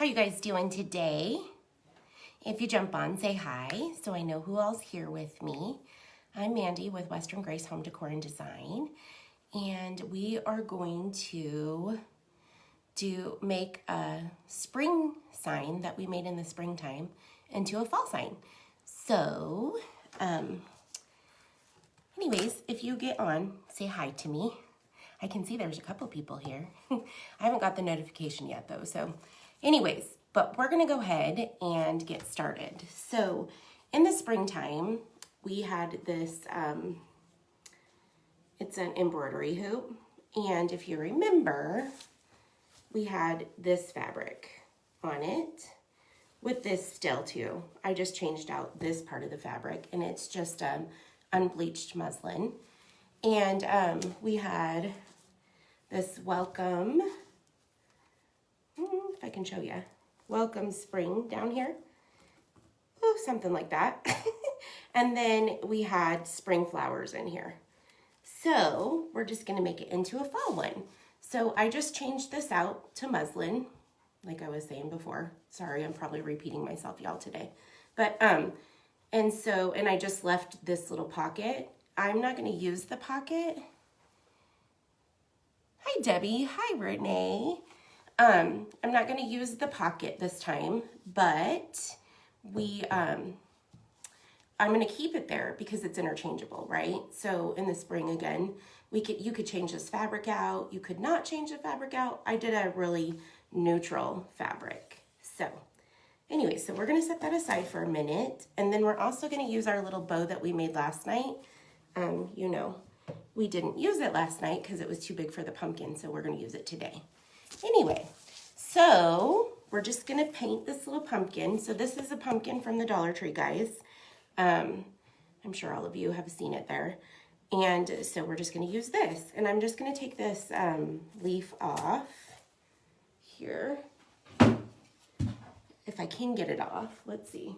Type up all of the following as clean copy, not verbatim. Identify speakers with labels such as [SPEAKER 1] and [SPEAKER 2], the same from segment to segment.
[SPEAKER 1] How you guys doing today? If you jump on, say hi so I know who all's here with me. I'm Mandy with Western Grace Home Decor and Design, and we are going to make a spring sign that we made in the springtime into a fall sign. So, anyways, if you get on, say hi to me. I can see there's a couple people here. I haven't got the notification yet though, so anyways, but we're gonna go ahead and get started. So in the springtime, we had this, it's an embroidery hoop. And if you remember, we had this fabric on it with this still too. I just changed out this part of the fabric and it's just unbleached muslin. And we had this welcome, if I can show you, welcome spring down here. Oh, something like that. And then we had spring flowers in here. So we're just gonna make it into a fall one. So I just changed this out to muslin, like I was saying before. Sorry, I'm probably repeating myself, y'all, today. But, and I just left this little pocket. I'm not gonna use the pocket. Hi, Debbie. Hi, Renee. I'm not gonna use the pocket this time, but I'm gonna keep it there because it's interchangeable, right? So in the spring again, you could change this fabric out. You could not change the fabric out. I did a really neutral fabric. So anyway, so we're gonna set that aside for a minute. And then we're also gonna use our little bow that we made last night. You know, we didn't use it last night because it was too big for the pumpkin, so we're gonna use it today. Anyway, so we're just gonna paint this little pumpkin. So this is a pumpkin from the Dollar Tree, guys. I'm sure all of you have seen it there. And so we're just gonna use this. And I'm just gonna take this leaf off here. If I can get it off, let's see.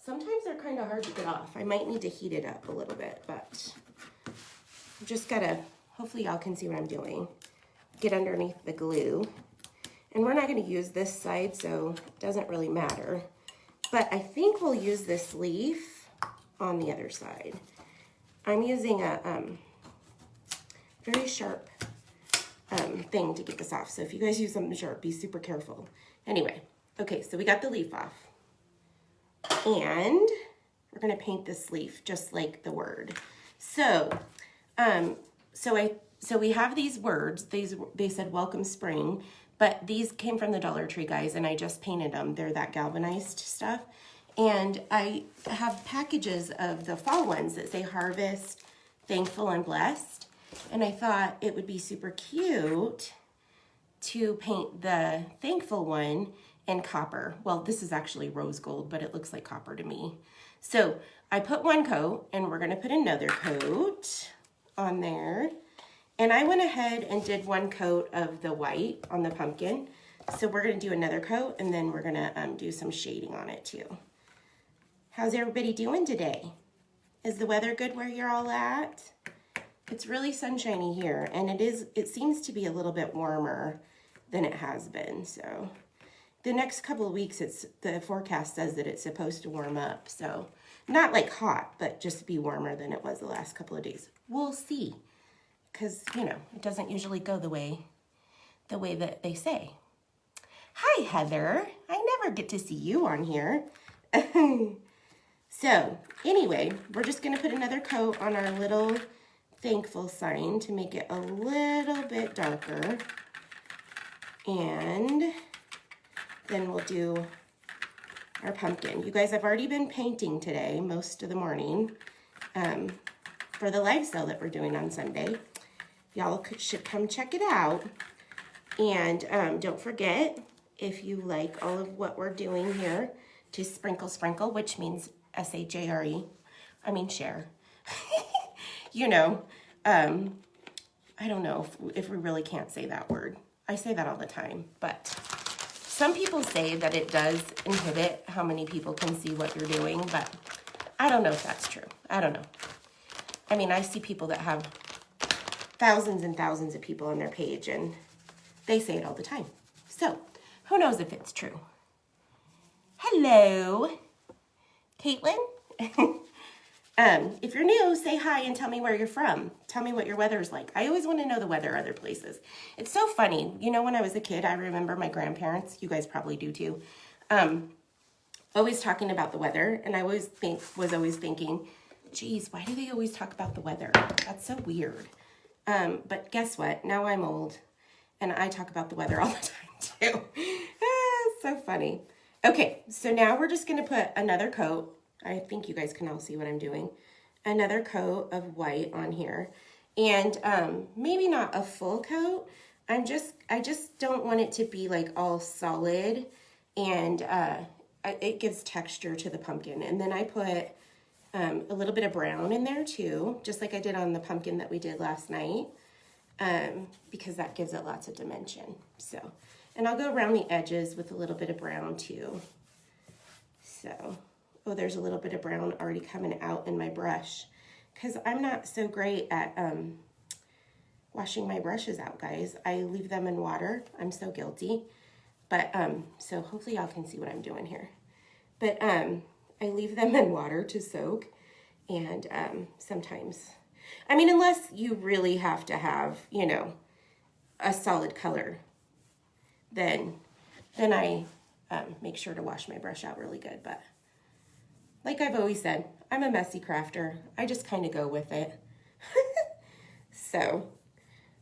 [SPEAKER 1] Sometimes they're kind of hard to get off. I might need to heat it up a little bit, but I've just gotta, hopefully y'all can see what I'm doing. Get underneath the glue. And we're not gonna use this side, so it doesn't really matter. But I think we'll use this leaf on the other side. I'm using a very sharp thing to get this off. So if you guys use something sharp, be super careful. Anyway, okay, so we got the leaf off. And we're gonna paint this leaf just like the word. So, so we have these words. They said welcome spring, but these came from the Dollar Tree, guys, and I just painted them. They're that galvanized stuff. And I have packages of the fall ones that say harvest, thankful, and blessed. And I thought it would be super cute to paint the thankful one in copper. Well, this is actually rose gold, but it looks like copper to me. So I put one coat and we're gonna put another coat on there. And I went ahead and did one coat of the white on the pumpkin. So we're gonna do another coat and then we're gonna do some shading on it too. How's everybody doing today? Is the weather good where you're all at? It's really sunshiny here and it seems to be a little bit warmer than it has been, so. The next couple of weeks, the forecast says that it's supposed to warm up. So not like hot, but just be warmer than it was the last couple of days. We'll see. Because, you know, it doesn't usually go the way that they say. Hi, Heather. I never get to see you on here. So anyway, we're just going to put another coat on our little thankful sign to make it a little bit darker. And then we'll do our pumpkin. You guys have already been painting today, most of the morning, for the live sale that we're doing on Sunday. Y'all should come check it out. And don't forget, if you like all of what we're doing here, to sprinkle, which means S-H-A-R-E. I mean share. You know, I don't know if we really can't say that word. I say that all the time, but some people say that it does inhibit how many people can see what you're doing, but I don't know if that's true. I don't know. I mean, I see people that have thousands and thousands of people on their page, and they say it all the time. So Who knows if it's true? Hello, Caitlin. If you're new, say hi and tell me where you're from. Tell me what your weather's like. I always want to know the weather other places. It's so funny. You know, when I was a kid, I remember my grandparents, you guys probably do too, always talking about the weather. And I was always thinking, geez, why do they always talk about the weather? That's so weird. But guess what? Now I'm old and I talk about the weather all the time too. So funny. Okay, so now we're just going to put another coat. I think you guys can all see what I'm doing. Another coat of white on here. And maybe not a full coat. I just don't want it to be like all solid. And it gives texture to the pumpkin. And then I put a little bit of brown in there too, just like I did on the pumpkin that we did last night, because that gives it lots of dimension. So, and I'll go around the edges with a little bit of brown too. So, oh, there's a little bit of brown already coming out in my brush, because I'm not so great at washing my brushes out, guys. I leave them in water. I'm so guilty. But, so hopefully y'all can see what I'm doing here. But, I leave them in water to soak, and sometimes, I mean, unless you really have to have, you know, a solid color, then I make sure to wash my brush out really good. But like I've always said, I'm a messy crafter. I just kind of go with it. So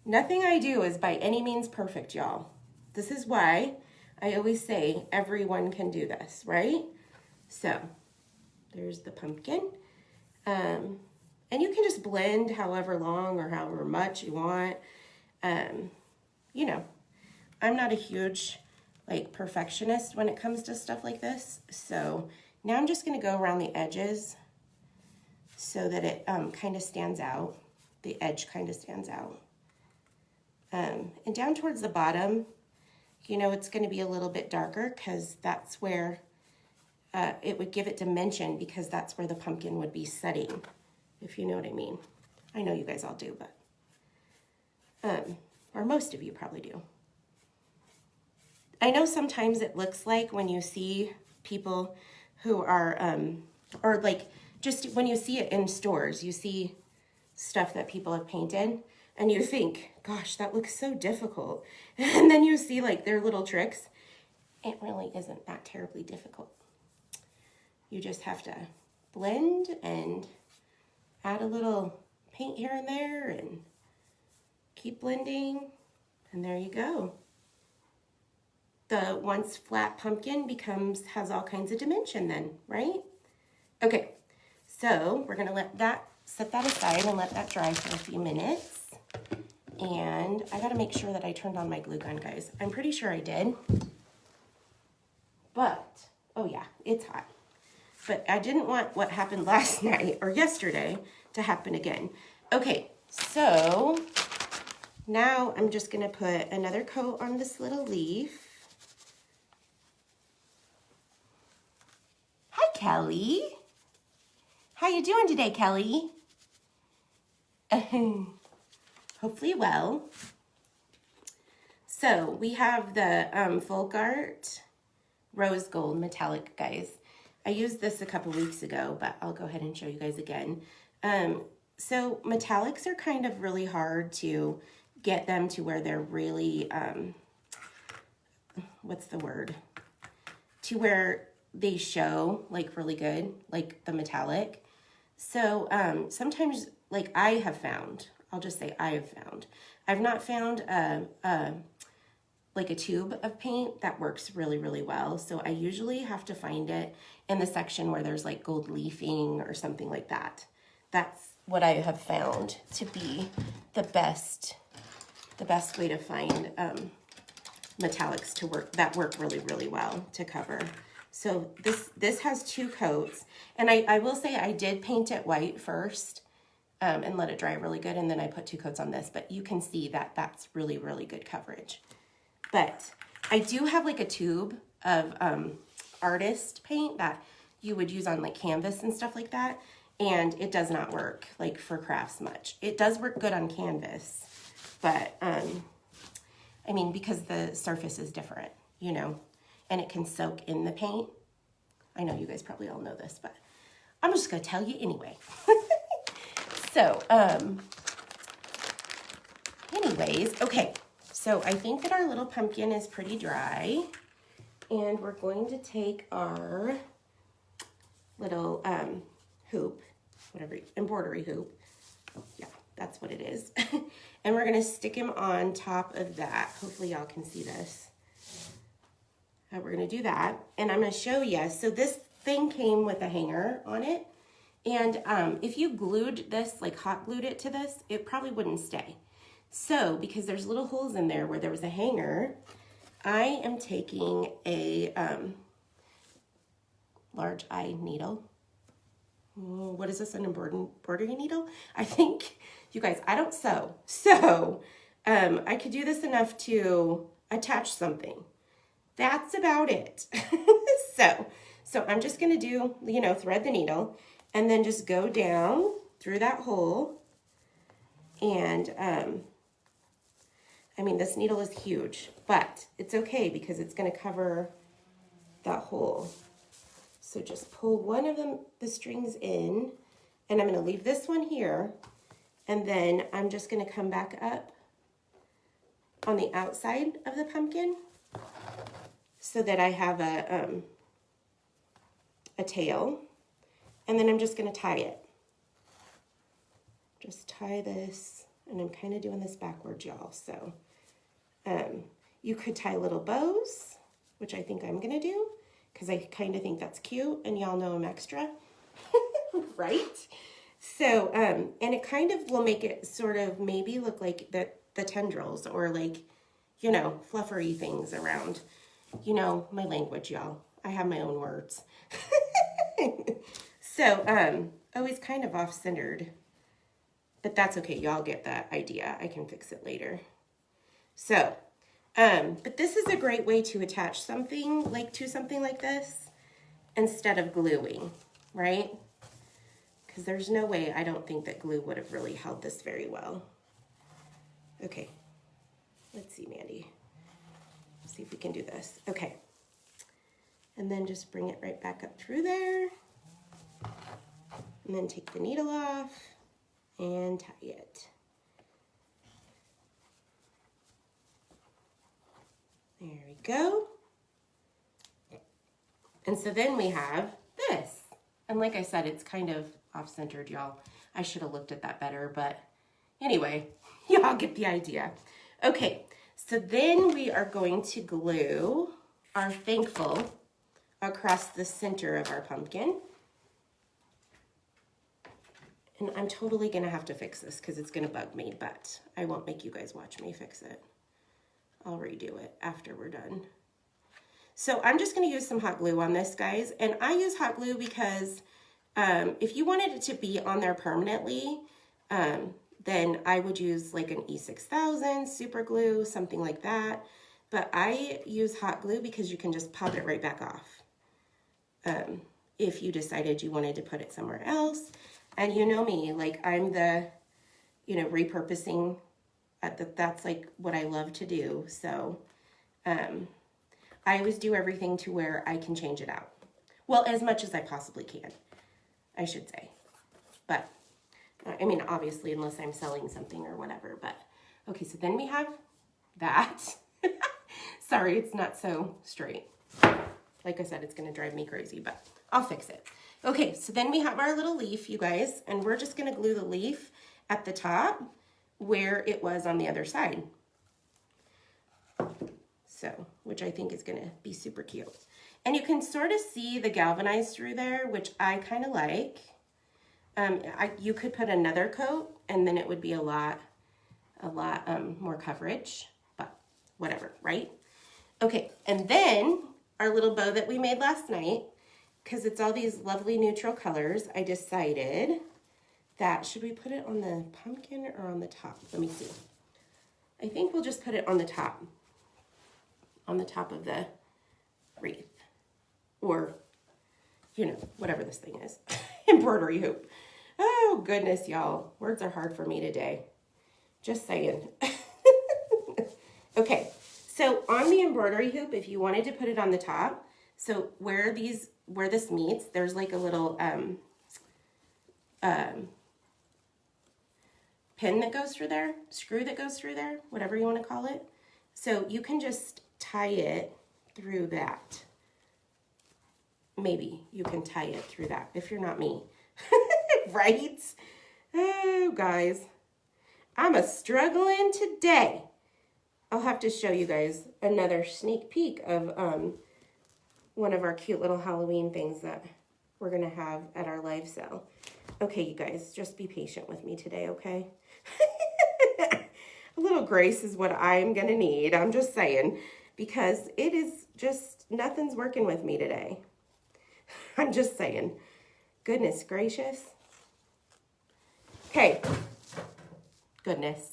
[SPEAKER 1] nothing I do is by any means perfect, y'all. This is why I always say everyone can do this, right? So there's the pumpkin. And you can just blend however long or however much you want. You know, I'm not a huge like perfectionist when it comes to stuff like this. So now I'm just going to go around the edges so that it kind of stands out. The edge kind of stands out. And down towards the bottom, you know, it's going to be a little bit darker because that's where it would give it dimension, because that's where the pumpkin would be setting, if you know what I mean. I know you guys all do, but, or most of you probably do. I know sometimes it looks like when you see people who are, or like just when you see it in stores, you see stuff that people have painted and you think, gosh, that looks so difficult. And then you see like their little tricks. It really isn't that terribly difficult. You just have to blend and add a little paint here and there and keep blending. And there you go. The once flat pumpkin has all kinds of dimension then, right? Okay, so we're gonna set that aside and let that dry for a few minutes. And I gotta make sure that I turned on my glue gun, guys. I'm pretty sure I did. But, oh yeah, it's hot. But I didn't want what happened last night or yesterday to happen again. Okay, so now I'm just gonna put another coat on this little leaf. Hi, Kelly. How you doing today, Kelly? Hopefully well. So we have the Folk Art Rose Gold Metallic, guys. I used this a couple weeks ago, but I'll go ahead and show you guys again. So metallics are kind of really hard to get them to where they're really, what's the word? To where they show like really good, like the metallic. So sometimes, like I have found, I'll just say I have found, I've not found like a tube of paint that works really, really well. So I usually have to find it in the section where there's like gold leafing or something like that. That's what I have found to be the best way to find metallics that work really, really well to cover. So this has two coats, and I will say I did paint it white first and let it dry really good, and then I put two coats on this, but you can see that that's really, really good coverage. But I do have like a tube of artist paint that you would use on like canvas and stuff like that, and it does not work like for crafts much. It does work good on canvas, but I mean, because the surface is different, you know, and it can soak in the paint. I know you guys probably all know this, but I'm just gonna tell you anyway. So, anyways, okay. So I think that our little pumpkin is pretty dry, and we're going to take our little hoop, whatever, embroidery hoop. Yeah, that's what it is. And we're gonna stick him on top of that. Hopefully y'all can see this. We're gonna do that, and I'm gonna show you. So this thing came with a hanger on it, and if you glued this, like hot glued it to this, it probably wouldn't stay. So because there's little holes in there where there was a hanger, I am taking a large eye needle. What is this, an embroidery needle? I think, you guys, I don't sew. So I could do this enough to attach something. That's about it. So I'm just gonna do, you know, thread the needle and then just go down through that hole. And I mean, this needle is huge, but it's okay because it's gonna cover that hole. So just pull one of the strings in, and I'm gonna leave this one here, and then I'm just gonna come back up on the outside of the pumpkin so that I have a tail, and then I'm just gonna tie it. Just tie this, and I'm kind of doing this backwards, y'all. So you could tie little bows, which I think I'm gonna do, because I kind of think that's cute, and y'all know I'm extra, right? So, and it kind of will make it sort of maybe look like the tendrils, or like, you know, fluffery things around. You know, my language, y'all. I have my own words. So, always kind of off-centered, but that's okay. Y'all get that idea. I can fix it later. So, but this is a great way to attach something to something like this instead of gluing, right? Because there's no way, I don't think that glue would have really held this very well. Okay, let's see, Mandy. Let's see if we can do this. Okay, and then just bring it right back up through there, and then take the needle off and tie it. There we go. And so then we have this. And like I said, it's kind of off-centered, y'all. I should have looked at that better, but anyway, y'all get the idea. Okay, so then we are going to glue our thankful across the center of our pumpkin. And I'm totally gonna have to fix this because it's gonna bug me, but I won't make you guys watch me fix it. I'll redo it after we're done. So I'm just gonna use some hot glue on this, guys. And I use hot glue because if you wanted it to be on there permanently, then I would use like an E6000 super glue, something like that. But I use hot glue because you can just pop it right back off. If you decided you wanted to put it somewhere else. And you know me, like I'm the, you know, repurposing, that's like what I love to do. So I always do everything to where I can change it out. Well, as much as I possibly can, I should say. But, I mean, obviously, unless I'm selling something or whatever. But, okay, so then we have that. Sorry, it's not so straight. Like I said, it's going to drive me crazy, but I'll fix it. Okay, so then we have our little leaf, you guys, and we're just going to glue the leaf at the top where it was on the other side. So, which I think is going to be super cute. And you can sort of see the galvanized through there, which I kind of like. You could put another coat, and then it would be a lot more coverage, but whatever, right? Okay, and then our little bow that we made last night, because it's all these lovely neutral colors, I decided that, should we put it on the pumpkin or on the top? Let me see. I think we'll just put it on the top of the wreath, or, you know, whatever this thing is, embroidery hoop. Oh, goodness, y'all. Words are hard for me today. Just saying. Okay, So on the embroidery hoop, if you wanted to put it on the top, so where this meets, there's like a little pin that goes through there, screw that goes through there, whatever you want to call it. So you can just tie it through that. Maybe you can tie it through that if you're not me, right? Oh, guys, I'm struggling today. I'll have to show you guys another sneak peek of one of our cute little Halloween things that we're going to have at our live sale. Okay, you guys, just be patient with me today, okay? A little grace is what I'm going to need, I'm just saying, because it is just, nothing's working with me today. I'm just saying. Goodness gracious. Okay. Goodness.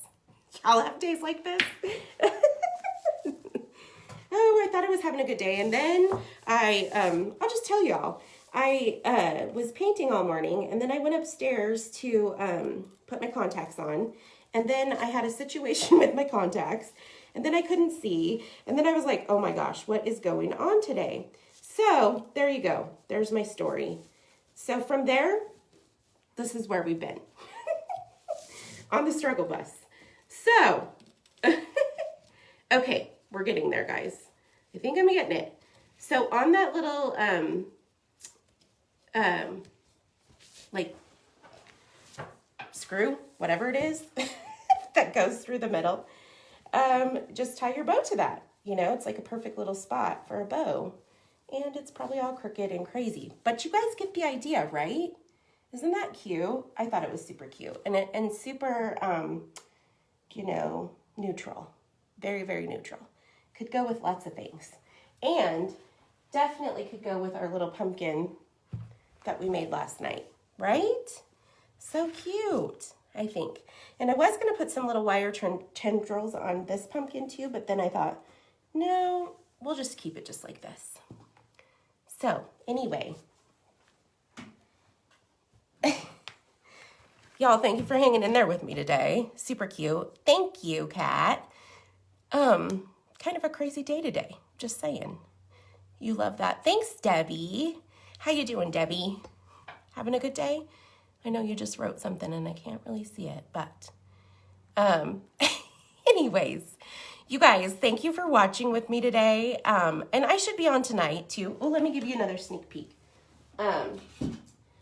[SPEAKER 1] Y'all have days like this? Oh, I thought I was having a good day. And then I'll just tell y'all, I was painting all morning, and then I went upstairs to put my contacts on. And then I had a situation with my contacts, and then I couldn't see. And then I was like, oh my gosh, what is going on today? So there you go. There's my story. So from there, this is where we've been on the struggle bus. So, okay, we're getting there, guys. I think I'm getting it. So on that little, like screw, whatever it is that goes through the middle, just tie your bow to that. You know, it's like a perfect little spot for a bow. And it's probably all crooked and crazy. But you guys get the idea, right? Isn't that cute? I thought it was super cute. And super, you know, neutral. Very, very neutral. Could go with lots of things. And definitely could go with our little pumpkin that we made last night, right? So cute, I think. And I was going to put some little wire tendrils on this pumpkin too, but then I thought, no, we'll just keep it just like this. So, anyway, y'all, thank you for hanging in there with me today. Super cute. Thank you, Kat. Kind of a crazy day today, just saying. You love that. Thanks, Debbie. How you doing, Debbie? Having a good day? I know you just wrote something and I can't really see it, but anyways, you guys, thank you for watching with me today. And I should be on tonight too. Oh, let me give you another sneak peek. I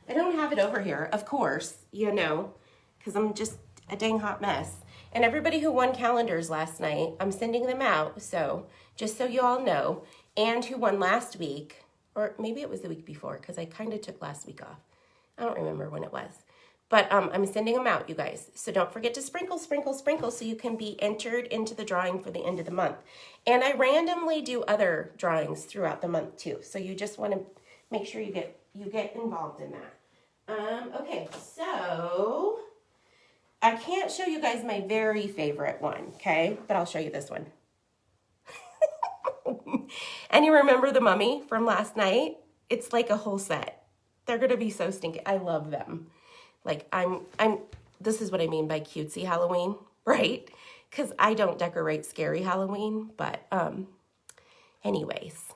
[SPEAKER 1] don't have it over here, of course, you know, because I'm just a dang hot mess. And everybody who won calendars last night, I'm sending them out. So just so you all know, and who won last week, or maybe it was the week before, because I kind of took last week off. I don't remember when it was. But I'm sending them out, you guys. So don't forget to sprinkle, sprinkle, sprinkle so you can be entered into the drawing for the end of the month. And I randomly do other drawings throughout the month too. So you just want to make sure you get involved in that. Okay, so I can't show you guys my very favorite one, okay? But I'll show you this one. And you remember the mummy from last night? It's like a whole set. They're going to be so stinky. I love them. Like, this is what I mean by cutesy Halloween, right? Because I don't decorate scary Halloween, but anyways.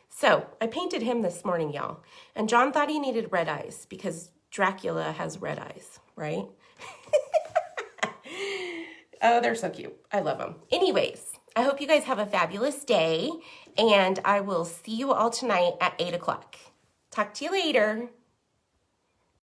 [SPEAKER 1] So, I painted him this morning, y'all. And John thought he needed red eyes because Dracula has red eyes, right? Oh, they're so cute. I love them. Anyways, I hope you guys have a fabulous day, and I will see you all tonight at 8 o'clock. Talk to you later.